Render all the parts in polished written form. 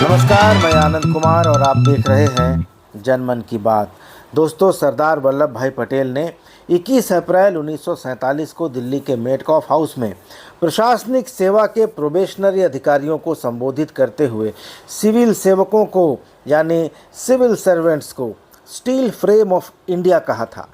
नमस्कार, मैं आनंद कुमार और आप देख रहे हैं जनमन की बात। दोस्तों, सरदार वल्लभ भाई पटेल ने 21 अप्रैल 1947 को दिल्ली के मेटकॉफ हाउस में प्रशासनिक सेवा के प्रोबेशनरी अधिकारियों को संबोधित करते हुए सिविल सेवकों को यानी सिविल सर्वेंट्स को स्टील फ्रेम ऑफ इंडिया कहा था।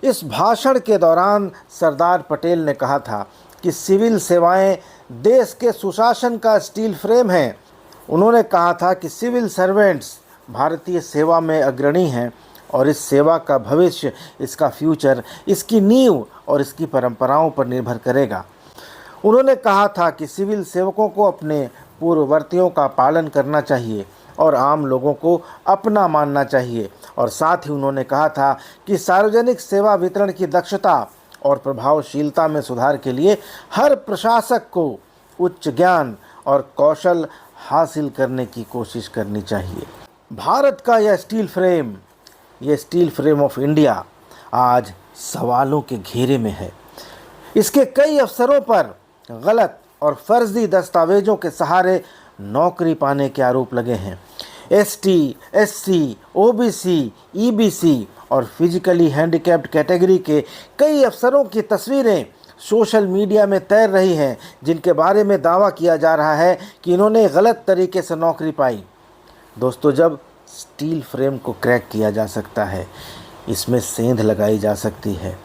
इस भाषण के दौरान सरदार पटेल ने कहा था कि सिविल सेवाएं देश के सुशासन का स्टील फ्रेम हैं। उन्होंने कहा था कि सिविल सर्वेंट्स भारतीय सेवा में अग्रणी हैं और इस सेवा का भविष्य, इसका फ्यूचर, इसकी नींव और इसकी परंपराओं पर निर्भर करेगा। उन्होंने कहा था कि सिविल सेवकों को अपने पूर्ववर्तियों का पालन करना चाहिए और आम लोगों को अपना मानना चाहिए। और साथ ही उन्होंने कहा था कि सार्वजनिक सेवा वितरण की दक्षता और प्रभावशीलता में सुधार के लिए हर प्रशासक को उच्च ज्ञान और कौशल हासिल करने की कोशिश करनी चाहिए। भारत का यह स्टील फ्रेम ऑफ इंडिया आज सवालों के घेरे में है। इसके कई अवसरों पर गलत और फर्जी दस्तावेजों के सहारे नौकरी पाने के आरोप लगे हैं। एसटी, एससी, ओबीसी, ईबीसी और फिजिकली हैंडीकैप्ड कैटेगरी के कई अफसरों की तस्वीरें सोशल मीडिया में तैर रही हैं, जिनके बारे में दावा किया जा रहा है कि इन्होंने गलत तरीके से नौकरी पाई। दोस्तों, जब स्टील फ्रेम को क्रैक किया जा सकता है, इसमें सेंध लगाई जा सकती है,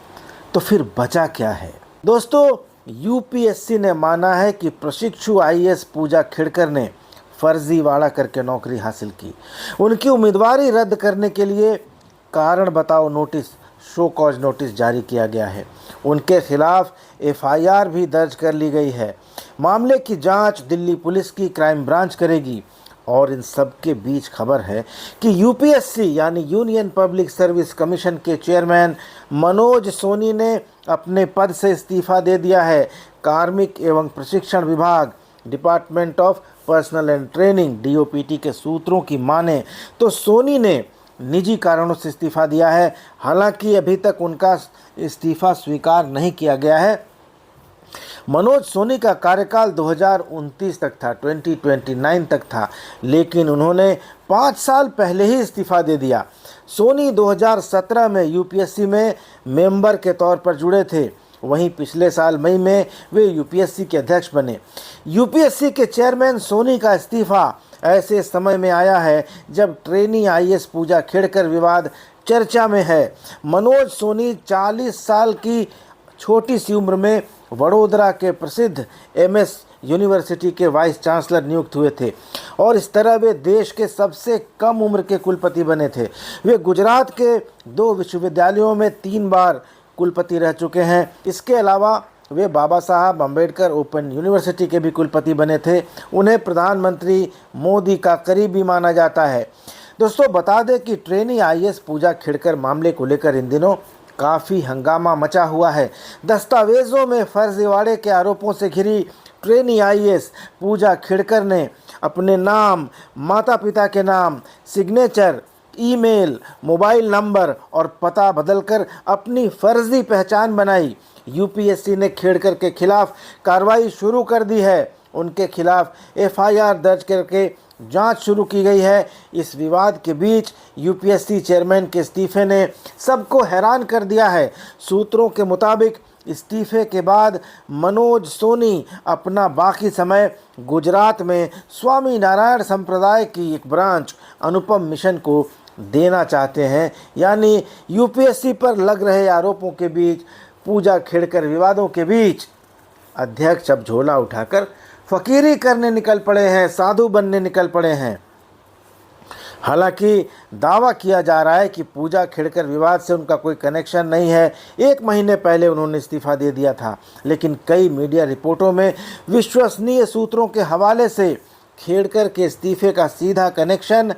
तो फिर बचा क्या है? दोस्तों, यूपीएससी ने माना है कि प्रशिक्षु आईएएस पूजा खेड़कर ने फर्जीवाड़ा करके नौकरी हासिल की। उनकी उम्मीदवारी रद्द करने के लिए कारण बताओ नोटिस, शो कॉज नोटिस जारी किया गया है। उनके खिलाफ एफआईआर भी दर्ज कर ली गई है। मामले की जांच दिल्ली पुलिस की क्राइम ब्रांच करेगी। और इन सब के बीच खबर है कि यूपीएससी यानी यूनियन पब्लिक सर्विस कमीशन के चेयरमैन मनोज सोनी ने अपने पद से इस्तीफा दे दिया है। कार्मिक एवं प्रशिक्षण विभाग, department of personal and training, DOPT के सूत्रों की माने तो सोनी ने निजी कारणों से इस्तीफा दिया है। हालांकि अभी तक उनका इस्तीफा स्वीकार नहीं किया गया है। मनोज सोनी का कार्यकाल 2029 तक था, 2029 तक था, लेकिन उन्होंने 5 साल पहले ही इस्तीफा दे दिया। सोनी 2017 में यूपीएससी में मेंबर के तौर पर जुड़े थे। वहीं पिछले साल मई में वे यूपीएससी के अध्यक्ष बने। यूपीएससी के चेयरमैन सोनी का इस्तीफा ऐसे समय में आया है जब ट्रेनी आईएएस पूजा खेड़कर विवाद चर्चा में है। मनोज सोनी 40 साल की छोटी सी उम्र में वडोदरा के प्रसिद्ध एमएस यूनिवर्सिटी के वाइस चांसलर नियुक्त हुए थे और इस तरह वे देश के सबसे कम उम्र के कुलपति बने थे। वे गुजरात के 2 विश्वविद्यालयों में 3 बार कुलपति रह चुके हैं। इसके अलावा वे बाबा साहब अम्बेडकर ओपन यूनिवर्सिटी के भी कुलपति बने थे। उन्हें प्रधानमंत्री मोदी का करीबी माना जाता है। दोस्तों, बता दें कि ट्रेनी आईएएस पूजा खेड़कर मामले को लेकर इन दिनों काफ़ी हंगामा मचा हुआ है। दस्तावेज़ों में फर्जीवाड़े के आरोपों से घिरी ट्रेनी आईएएस पूजा खेड़कर ने अपने नाम, माता पिता के नाम, सिग्नेचर, ईमेल, मोबाइल नंबर और पता बदलकर अपनी फर्जी पहचान बनाई। यूपीएससी ने खेड़कर के खिलाफ कार्रवाई शुरू कर दी है। उनके खिलाफ एफआईआर दर्ज करके जांच शुरू की गई है। इस विवाद के बीच यूपीएससी चेयरमैन के इस्तीफे ने सबको हैरान कर दिया है। सूत्रों के मुताबिक इस्तीफे के बाद मनोज सोनी अपना बाकी समय गुजरात में स्वामी नारायण संप्रदाय की एक ब्रांच अनुपम मिशन को देना चाहते हैं। यानी यूपीएससी पर लग रहे आरोपों के बीच, पूजा खेड़कर विवादों के बीच अध्यक्ष अब झोला उठाकर फकीरी करने निकल पड़े हैं, साधु बनने निकल पड़े हैं। हालांकि दावा किया जा रहा है कि पूजा खेड़कर विवाद से उनका कोई कनेक्शन नहीं है। 1 महीने पहले उन्होंने इस्तीफा दे दिया था, लेकिन कई मीडिया रिपोर्टों में विश्वसनीय सूत्रों के हवाले से खेड़कर के इस्तीफे का सीधा कनेक्शन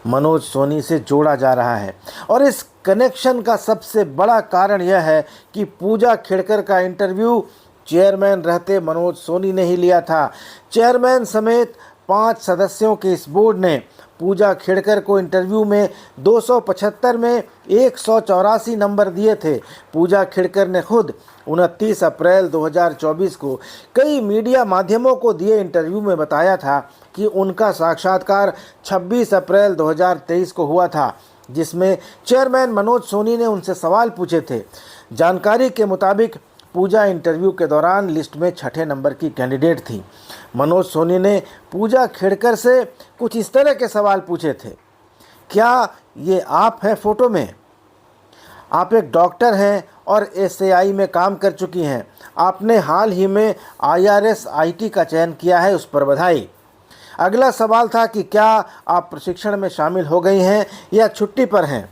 मनोज सोनी से जोड़ा जा रहा है। और इस कनेक्शन का सबसे बड़ा कारण यह है कि पूजा खेड़कर का इंटरव्यू चेयरमैन रहते मनोज सोनी ने ही लिया था। चेयरमैन समेत 5 सदस्यों के इस बोर्ड ने पूजा खेड़कर को इंटरव्यू में 275 में 184 नंबर दिए थे। पूजा खेड़कर ने खुद 29 अप्रैल 2024 को कई मीडिया माध्यमों को दिए इंटरव्यू में बताया था कि उनका साक्षात्कार 26 अप्रैल 2023 को हुआ था, जिसमें चेयरमैन मनोज सोनी ने उनसे सवाल पूछे थे। जानकारी के मुताबिक पूजा इंटरव्यू के दौरान लिस्ट में 6ठे नंबर की कैंडिडेट थी। मनोज सोनी ने पूजा खेड़कर से कुछ इस तरह के सवाल पूछे थे। क्या ये आप हैं फोटो में? आप एक डॉक्टर हैं और एसएआई में काम कर चुकी हैं। आपने हाल ही में IRS IT का चयन किया है, उस पर बधाई। अगला सवाल था कि क्या आप प्रशिक्षण में शामिल हो गई हैं या छुट्टी पर हैं।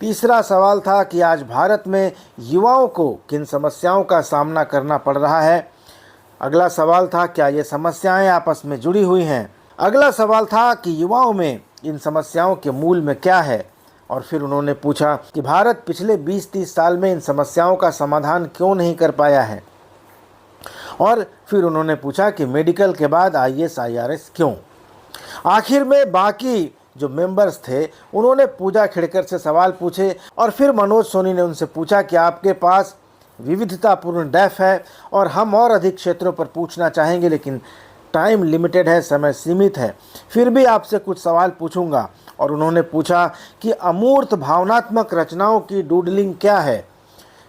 तीसरा सवाल था कि आज भारत में युवाओं को किन समस्याओं का सामना करना पड़ रहा है। अगला सवाल था क्या ये समस्याएं आपस में जुड़ी हुई हैं। अगला सवाल था कि युवाओं में इन समस्याओं के मूल में क्या है। और फिर उन्होंने पूछा कि भारत पिछले 20-30 साल में इन समस्याओं का समाधान क्यों नहीं कर पाया है। और फिर उन्होंने पूछा कि मेडिकल के बाद IAS IRS क्यों। आखिर में बाकी जो मेंबर्स थे उन्होंने पूजा खेड़कर से सवाल पूछे और फिर मनोज सोनी ने उनसे पूछा कि आपके पास विविधतापूर्ण डेफ है और हम और अधिक क्षेत्रों पर पूछना चाहेंगे, लेकिन टाइम लिमिटेड है, समय सीमित है, फिर भी आपसे कुछ सवाल पूछूंगा। और उन्होंने पूछा कि अमूर्त भावनात्मक रचनाओं की डूडलिंग क्या है।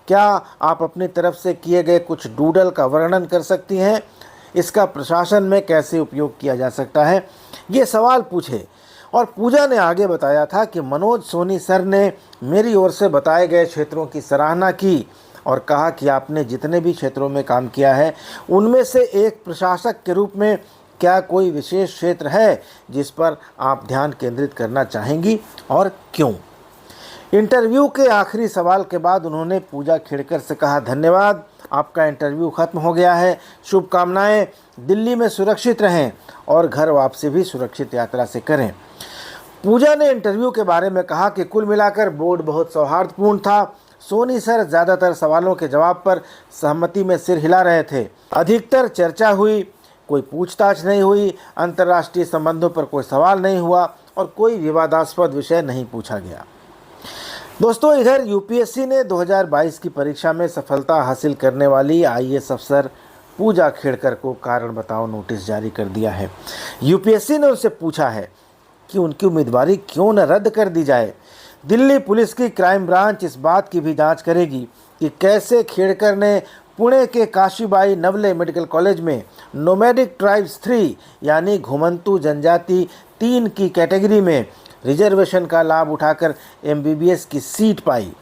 क्या आप अपनी तरफ से किए गए कुछ डूडल का वर्णन कर सकती हैं? इसका प्रशासन में कैसे उपयोग किया जा सकता है? ये सवाल पूछे। और पूजा ने आगे बताया था कि मनोज सोनी सर ने मेरी ओर से बताए गए क्षेत्रों की सराहना की और कहा कि आपने जितने भी क्षेत्रों में काम किया है उनमें से एक प्रशासक के रूप में क्या कोई विशेष क्षेत्र है जिस पर आप ध्यान केंद्रित करना चाहेंगी और क्यों। इंटरव्यू के आखिरी सवाल के बाद उन्होंने पूजा खेड़कर से कहा, धन्यवाद, आपका इंटरव्यू खत्म हो गया है, शुभकामनाएं, दिल्ली में सुरक्षित रहें और घर वापसी भी सुरक्षित यात्रा से करें। पूजा ने इंटरव्यू के बारे में कहा कि कुल मिलाकर बोर्ड बहुत सौहार्दपूर्ण था। सोनी सर ज़्यादातर सवालों के जवाब पर सहमति में सिर हिला रहे थे। अधिकतर चर्चा हुई, कोई पूछताछ नहीं हुई, अंतर्राष्ट्रीय संबंधों पर कोई सवाल नहीं हुआ और कोई विवादास्पद विषय नहीं पूछा गया। दोस्तों, इधर यूपीएससी ने 2022 की परीक्षा में सफलता हासिल करने वाली IAS अफसर पूजा खेड़कर को कारण बताओ नोटिस जारी कर दिया है। यूपीएससी ने उनसे पूछा है कि उनकी उम्मीदवारी क्यों न रद्द कर दी जाए। दिल्ली पुलिस की क्राइम ब्रांच इस बात की भी जांच करेगी कि कैसे खेड़कर ने पुणे के काशीबाई नवले मेडिकल कॉलेज में नोमैडिक ट्राइब्स 3 यानी घुमंतू जनजाति 3 की कैटेगरी में रिजर्वेशन का लाभ उठाकर MBBS की सीट पाई।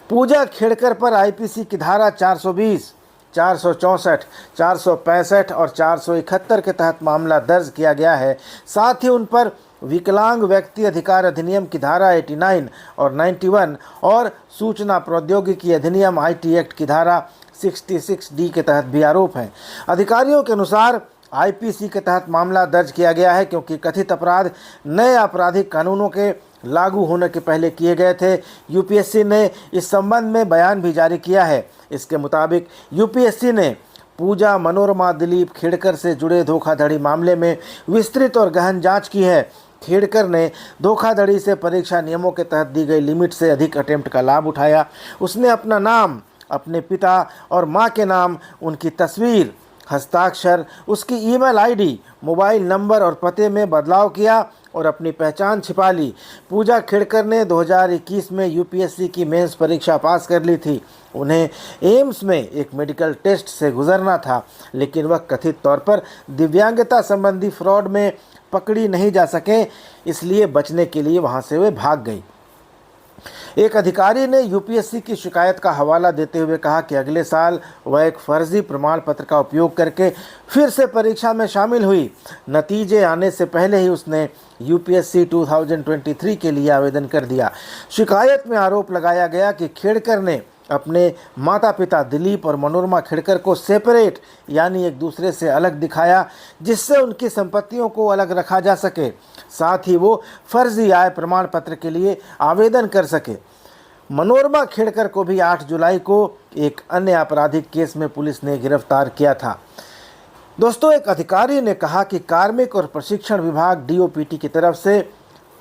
पूजा खेड़कर पर IPC की धारा 420, 464, 465 और 471 के तहत मामला दर्ज किया गया है। साथ ही उन पर विकलांग व्यक्ति अधिकार अधिनियम की धारा 89 और 91 और सूचना प्रौद्योगिकी अधिनियम IT एक्ट की धारा 66D के तहत भी आरोप है। अधिकारियों के अनुसार IPC के तहत मामला दर्ज किया गया है क्योंकि कथित अपराध नए आपराधिक कानूनों के लागू होने के पहले किए गए थे। यूपीएससी ने इस संबंध में बयान भी जारी किया है। इसके मुताबिक यूपीएससी ने पूजा मनोरमा दिलीप खेड़कर से जुड़े धोखाधड़ी मामले में विस्तृत और गहन जांच की है। खेड़कर ने धोखाधड़ी से परीक्षा नियमों के तहत दी गई लिमिट से अधिक अटेम्प्ट का लाभ उठाया। उसने अपना नाम, अपने पिता और मां के नाम, उनकी तस्वीर, हस्ताक्षर, उसकी ईमेल ID, मोबाइल नंबर और पते में बदलाव किया और अपनी पहचान छिपा ली। पूजा खेड़कर ने 2021 में यूपीएससी की मेंस परीक्षा पास कर ली थी। उन्हें एम्स में एक मेडिकल टेस्ट से गुजरना था, लेकिन वह कथित तौर पर दिव्यांगता संबंधी फ्रॉड में पकड़ी नहीं जा सके, इसलिए बचने के लिए वहां से वे भाग गई। एक अधिकारी ने यूपीएससी की शिकायत का हवाला देते हुए कहा कि अगले साल वह एक फर्जी प्रमाण पत्र का उपयोग करके फिर से परीक्षा में शामिल हुई। नतीजे आने से पहले ही उसने यूपीएससी 2023 के लिए आवेदन कर दिया। शिकायत में आरोप लगाया गया कि खेड़कर ने अपने माता पिता दिलीप और मनोरमा खेड़कर को सेपरेट यानी एक दूसरे से अलग दिखाया, जिससे उनकी संपत्तियों को अलग रखा जा सके, साथ ही वो फर्जी आय प्रमाण पत्र के लिए आवेदन कर सके। मनोरमा खेड़कर को भी 8 जुलाई को एक अन्य आपराधिक केस में पुलिस ने गिरफ्तार किया था। दोस्तों, एक अधिकारी ने कहा कि कार्मिक और प्रशिक्षण विभाग डीओपीटी की तरफ से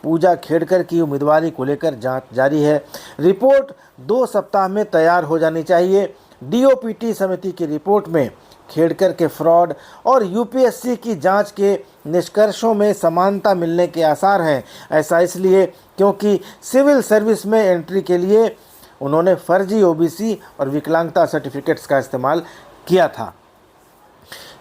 पूजा खेड़कर की उम्मीदवारी को लेकर जांच जारी है। रिपोर्ट 2 सप्ताह में तैयार हो जानी चाहिए। डीओपीटी समिति की रिपोर्ट में खेड़कर के फ्रॉड और यूपीएससी की जांच के निष्कर्षों में समानता मिलने के आसार हैं। ऐसा इसलिए क्योंकि सिविल सर्विस में एंट्री के लिए उन्होंने फर्जी ओबीसी और विकलांगता सर्टिफिकेट्स का इस्तेमाल किया था।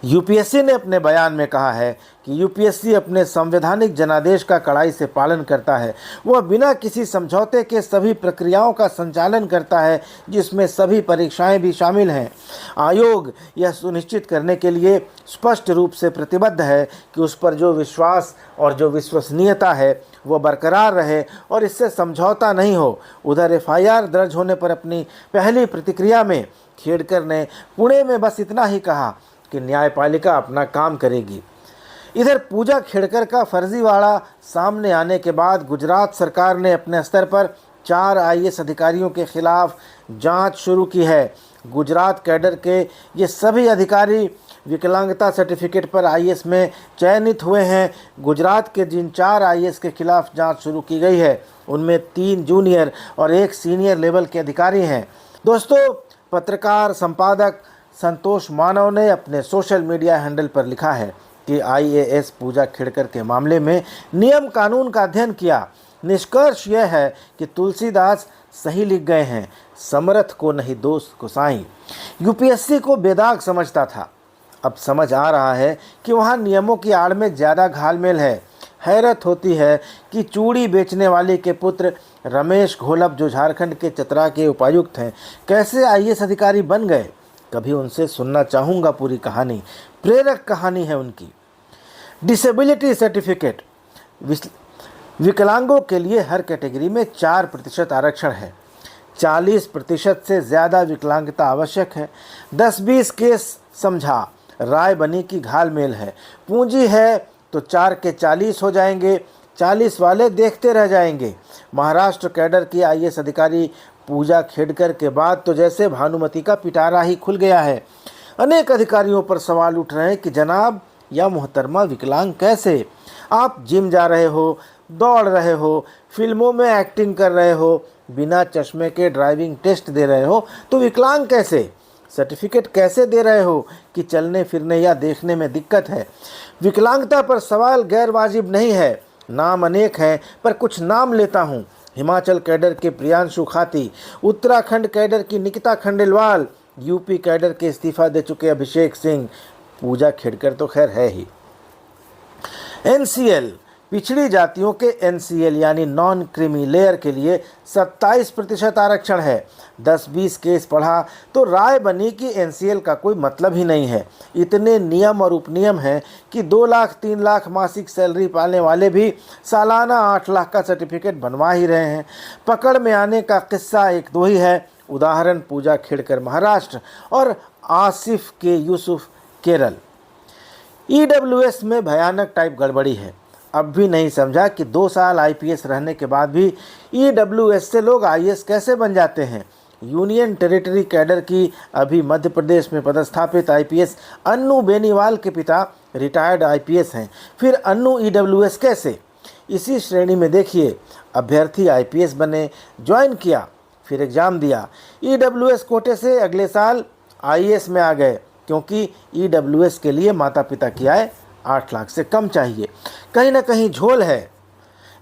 यूपीएससी ने अपने बयान में कहा है कि यूपीएससी अपने संवैधानिक जनादेश का कड़ाई से पालन करता है। वह बिना किसी समझौते के सभी प्रक्रियाओं का संचालन करता है, जिसमें सभी परीक्षाएं भी शामिल हैं। आयोग यह सुनिश्चित करने के लिए स्पष्ट रूप से प्रतिबद्ध है कि उस पर जो विश्वास और जो विश्वसनीयता है वो बरकरार रहे और इससे समझौता नहीं हो। उधर एफआईआर दर्ज होने पर अपनी पहली प्रतिक्रिया में खेड़कर ने पुणे में बस इतना ही कहा कि न्यायपालिका अपना काम करेगी। इधर पूजा खेड़कर का फर्जीवाड़ा सामने आने के बाद गुजरात सरकार ने अपने स्तर पर 4 आईएएस अधिकारियों के खिलाफ जांच शुरू की है। गुजरात कैडर के ये सभी अधिकारी विकलांगता सर्टिफिकेट पर आईएएस में चयनित हुए हैं। गुजरात के जिन 4 आईएएस के खिलाफ जांच शुरू की गई है उनमें 3 जूनियर और 1 सीनियर लेवल के अधिकारी हैं। दोस्तों, पत्रकार संपादक संतोष मानव ने अपने सोशल मीडिया हैंडल पर लिखा है कि आईएएस पूजा खेड़कर के मामले में नियम कानून का अध्ययन किया। निष्कर्ष यह है कि तुलसीदास सही लिख गए हैं, समर्थ को नहीं दोष को साईं। यूपीएससी को बेदाग समझता था, अब समझ आ रहा है कि वहाँ नियमों की आड़ में ज़्यादा घालमेल है। हैरत होती है कि चूड़ी बेचने वाले के पुत्र रमेश घोलप, जो झारखंड के चतरा के उपायुक्त हैं, कैसे आईएएस अधिकारी बन गए। कभी उनसे सुनना चाहूँगा पूरी कहानी। प्रेरक कहानी है उनकी। डिसेबिलिटी सर्टिफिकेट विकलांगों के लिए हर कैटेगरी में 4% आरक्षण है। 40% से ज़्यादा विकलांगता आवश्यक है। 10-20 केस समझा, राय बनी की घालमेल है। पूंजी है तो 4 के 40 हो जाएंगे, 40 वाले देखते रह जाएंगे। महाराष्ट्र कैडर की आईएएस अधिकारी पूजा खेड़कर के बाद तो जैसे भानुमति का पिटारा ही खुल गया है। अनेक अधिकारियों पर सवाल उठ रहे हैं कि जनाब या मोहतरमा विकलांग कैसे? आप जिम जा रहे हो, दौड़ रहे हो, फिल्मों में एक्टिंग कर रहे हो, बिना चश्मे के ड्राइविंग टेस्ट दे रहे हो, तो विकलांग कैसे? सर्टिफिकेट कैसे दे रहे हो कि चलने फिरने या देखने में दिक्कत है? विकलांगता पर सवाल गैर वाजिब नहीं है। नाम अनेक हैं पर कुछ नाम लेता हूँ। हिमाचल कैडर के प्रियांशु खाती, उत्तराखंड कैडर की निकिता खंडेलवाल, यूपी कैडर के इस्तीफा दे चुके अभिषेक सिंह, पूजा खेड़कर तो खैर है ही। एनसीएल, पिछड़ी जातियों के एनसीएल यानी नॉन क्रीमी लेयर के लिए 27% आरक्षण है। 10-20 केस पढ़ा तो राय बनी कि एनसीएल का कोई मतलब ही नहीं है। इतने नियम और उपनियम हैं कि 2 लाख 3 लाख मासिक सैलरी पाने वाले भी सालाना 8 लाख का सर्टिफिकेट बनवा ही रहे हैं। पकड़ में आने का किस्सा 1-2 ही है। उदाहरण पूजा खेड़कर महाराष्ट्र और आसिफ के यूसुफ केरल। ईडब्ल्यूएस में भयानक टाइप गड़बड़ी है। अब भी नहीं समझा कि 2 साल आईपीएस रहने के बाद भी ईडब्ल्यूएस से लोग आईएएस कैसे बन जाते हैं। यूनियन टेरिटरी कैडर की अभी मध्य प्रदेश में पदस्थापित आईपीएस अन्नू बेनीवाल के पिता रिटायर्ड आईपीएस हैं। फिर अन्नू ईडब्ल्यूएस कैसे? इसी श्रेणी में देखिए, अभ्यर्थी आईपीएस बने, ज्वाइन किया, फिर एग्ज़ाम दिया, ईडब्ल्यूएस कोटे से अगले साल आईएएस में आ गए, क्योंकि ईडब्ल्यूएस के लिए माता पिता की आय 8 लाख से कम चाहिए। कहीं ना कहीं झोल है।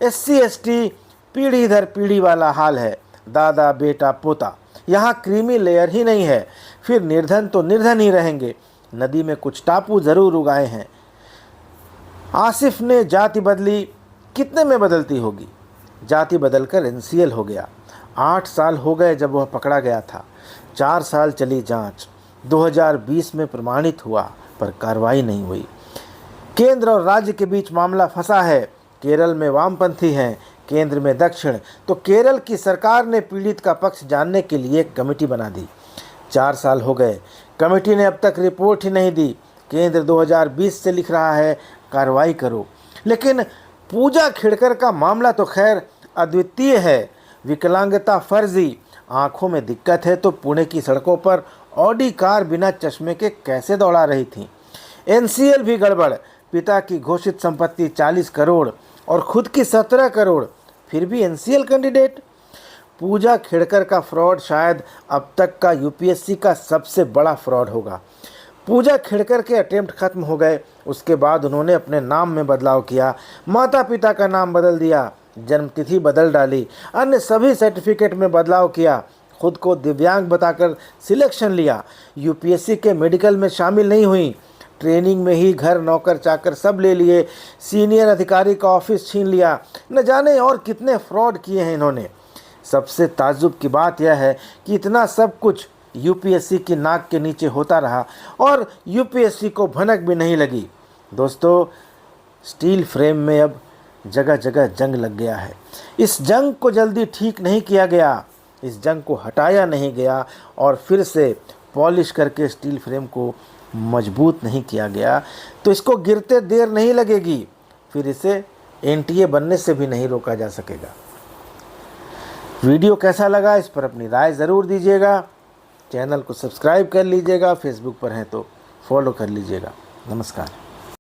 एससी एसटी पीढ़ी दर पीढ़ी वाला हाल है, दादा बेटा पोता। यहाँ क्रीमी लेयर ही नहीं है। फिर निर्धन तो निर्धन ही रहेंगे। नदी में कुछ टापू ज़रूर उगाए हैं। आसिफ ने जाति बदली, कितने में बदलती होगी? जाति बदलकर एनसीएल हो गया। 8 साल हो गए जब वह पकड़ा गया था। 4 साल चली जांच। 2020 में प्रमाणित हुआ पर कार्रवाई नहीं हुई। केंद्र और राज्य के बीच मामला फंसा है। केरल में वामपंथी हैं, केंद्र में दक्षिण। तो केरल की सरकार ने पीड़ित का पक्ष जानने के लिए एक कमेटी बना दी। 4 साल हो गए, कमेटी ने अब तक रिपोर्ट ही नहीं दी। केंद्र 2020 से लिख रहा है कार्रवाई करो। लेकिन पूजा खेड़कर का मामला तो खैर अद्वितीय है। विकलांगता फर्जी, आंखों में दिक्कत है तो पुणे की सड़कों पर ऑडी कार बिना चश्मे के कैसे दौड़ा रही थी? एनसीएल भी गड़बड़, पिता की घोषित संपत्ति 40 करोड़ और खुद की 17 करोड़, फिर भी एनसीएल कैंडिडेट। पूजा खेड़कर का फ्रॉड शायद अब तक का यूपीएससी का सबसे बड़ा फ्रॉड होगा। पूजा खेड़कर के अटेम्प्ट खत्म हो गए, उसके बाद उन्होंने अपने नाम में बदलाव किया, माता पिता का नाम बदल दिया, जन्मतिथि बदल डाली, अन्य सभी सर्टिफिकेट में बदलाव किया, खुद को दिव्यांग बताकर सिलेक्शन लिया, यूपीएससी के मेडिकल में शामिल नहीं हुई, ट्रेनिंग में ही घर नौकर चाकर सब ले लिए, सीनियर अधिकारी का ऑफिस छीन लिया, न जाने और कितने फ्रॉड किए हैं इन्होंने। सबसे ताज्जुब की बात यह है कि इतना सब कुछ यूपीएससी की नाक के नीचे होता रहा और यूपीएससी को भनक भी नहीं लगी। दोस्तों, स्टील फ्रेम में अब जगह जगह जंग लग गया है। इस जंग को जल्दी ठीक नहीं किया गया, इस जंग को हटाया नहीं गया और फिर से पॉलिश करके स्टील फ्रेम को मजबूत नहीं किया गया तो इसको गिरते देर नहीं लगेगी, फिर इसे एनटीए बनने से भी नहीं रोका जा सकेगा। वीडियो कैसा लगा, इस पर अपनी राय ज़रूर दीजिएगा। चैनल को सब्सक्राइब कर लीजिएगा, फेसबुक पर हैं तो फॉलो कर लीजिएगा। नमस्कार।